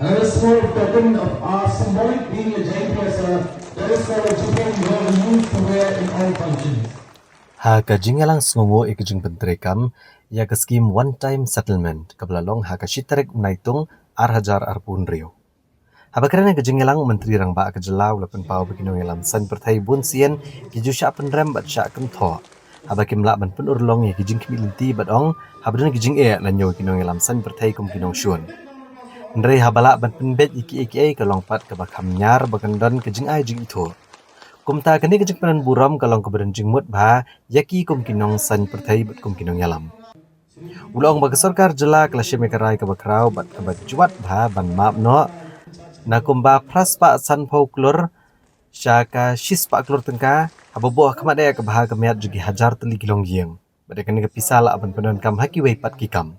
And a small token of our symbolic being a JPSR, that is called a chicken we are used to wear in all functions. Haka jingalang sngongo ikijing Pyntreikam ya ka scheme one-time settlement kablalong haka shitarik unaitung arhajar arpun rio. Habakran ka jingalang menteri rang ba ka jelaw lapan pau beginong yalam san perthai bun sien kiju sya penrem bat sya kan tho. Habakim la ban pen urlong ya kijing kmilinti batong habdan kijing e lanyo kinong yalam san perthai kum kinong syun. Ndrei habala ban penbet iki ka longpat ka bakam nyar bakandon kijing ai jing itu. Kumta kani kejik penan burom kalong keberan jingmut bah yaki kum kinong san perthai bat kum kinong yalam. Ulong bagi sarkar jela kelasya mekarai ke bakrau bat juat bah ban map no na kumba praspa san folklor syaka shispa klor tengka ababuah kemadaya ke bah kemiat jugi hajar teli kilong gieng. Bada kani kepisal aban penan kam haki wei pat kikam.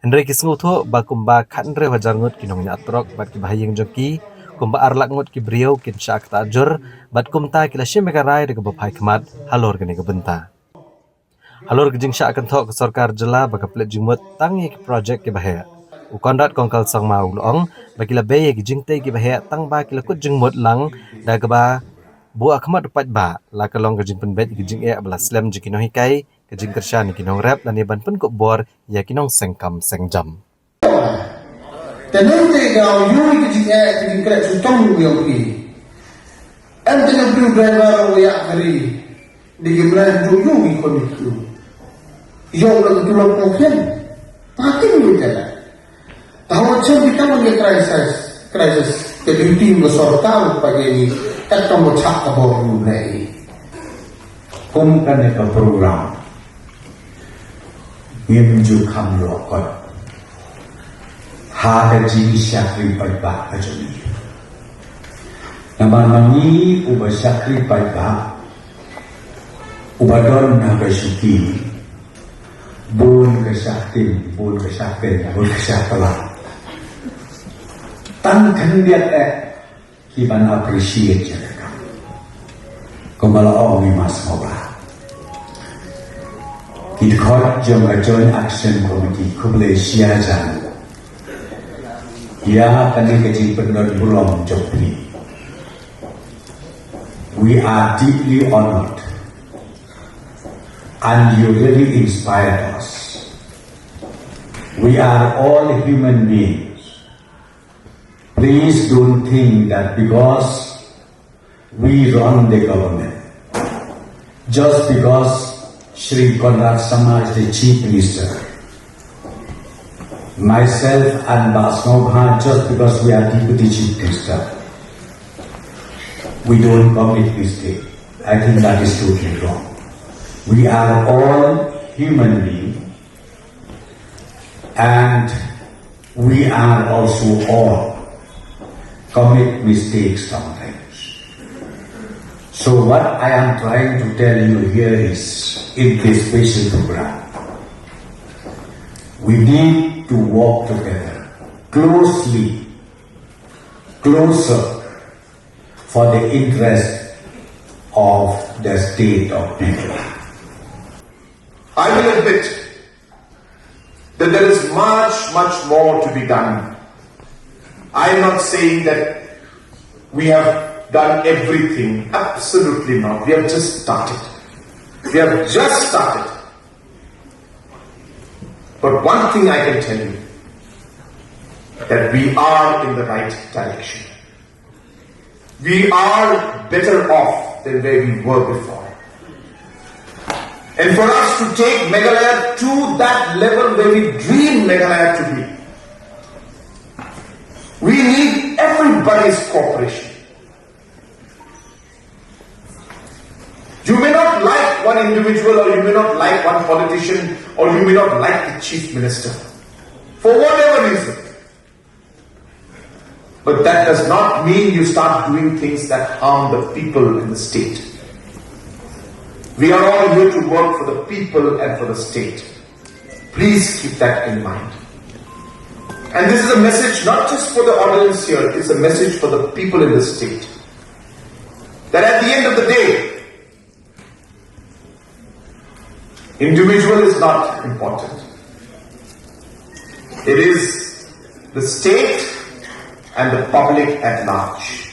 Hendrei kisngu tho ba kumba khandre hajar ngut kinong nya atrok bat ki bahayeng joki kumba arlak ngut ki brio kin syak tajur bat kumta kelasya mekarai de ke bapai kemat halor kani ke benta. Halor kejing syak akan thok ke sarkar jela baka plet jingmut tang ye ki project ki bahaya. Ukondat kongkal sang mau ulong bagi labe ye ki jingte ki bahaya tang ba ki lakut jingmut lang da ke ba bu akmat pat ba la kalong kejing penbet ki jing e abla slam jikino hikai kejing kersya ni kinong rap dan ban pen kop bor ya kinong sengkam sengjam. Tenente gao yuri kejing e kejing kret sutong yang ki. Ente ngebru driver ya kari di gimlan tuyung ikon itu. Yang lagi tulang mungkin pakai juga. Tahu macam kita punya krisis kedudukan besar tahu pagi ini kita mau cakap baru lagi. Kumkan ke program Yimju kam lokot Haka jing syakri pagba ajuni Nama nami uba syakri pagba Ubadon naga syuki Bun ke syaktin Bun ke syaktelah Tan kan dia Kiban appreciate jaga Kumbala ong ni mas moba Idkhot jom a joint action committee kuble siajan Ya kani kecil penot burom jopli We are deeply honored and you really inspired us. We are all human beings. Please don't think that because we run the government, just because Shri Konrad Sama is the Chief Minister, myself and Basnobha, just because we are Deputy Chief Minister, we don't commit mistake. I think that is totally wrong. We are all human beings and we are also all commit mistakes sometimes. So what I am trying to tell you here is, in this special program, we need to work together closer for the interest of the state of Nepal. I will admit that there is much more to be done. I am not saying that we have done everything. Absolutely not. We have just started. But one thing I can tell you, that we are in the right direction. We are better off than where we were before. And for us to take Meghalaya to that level where we dream Meghalaya to be, we need everybody's cooperation. You may not like one individual, or you may not like one politician, or you may not like the chief minister, for whatever reason. But that does not mean you start doing things that harm the people in the state. We are all here to work for the people and for the state. Please keep that in mind. And this is a message not just for the audience here, it's a message for the people in the state. That at the end of the day, individual is not important. It is the state and the public at large.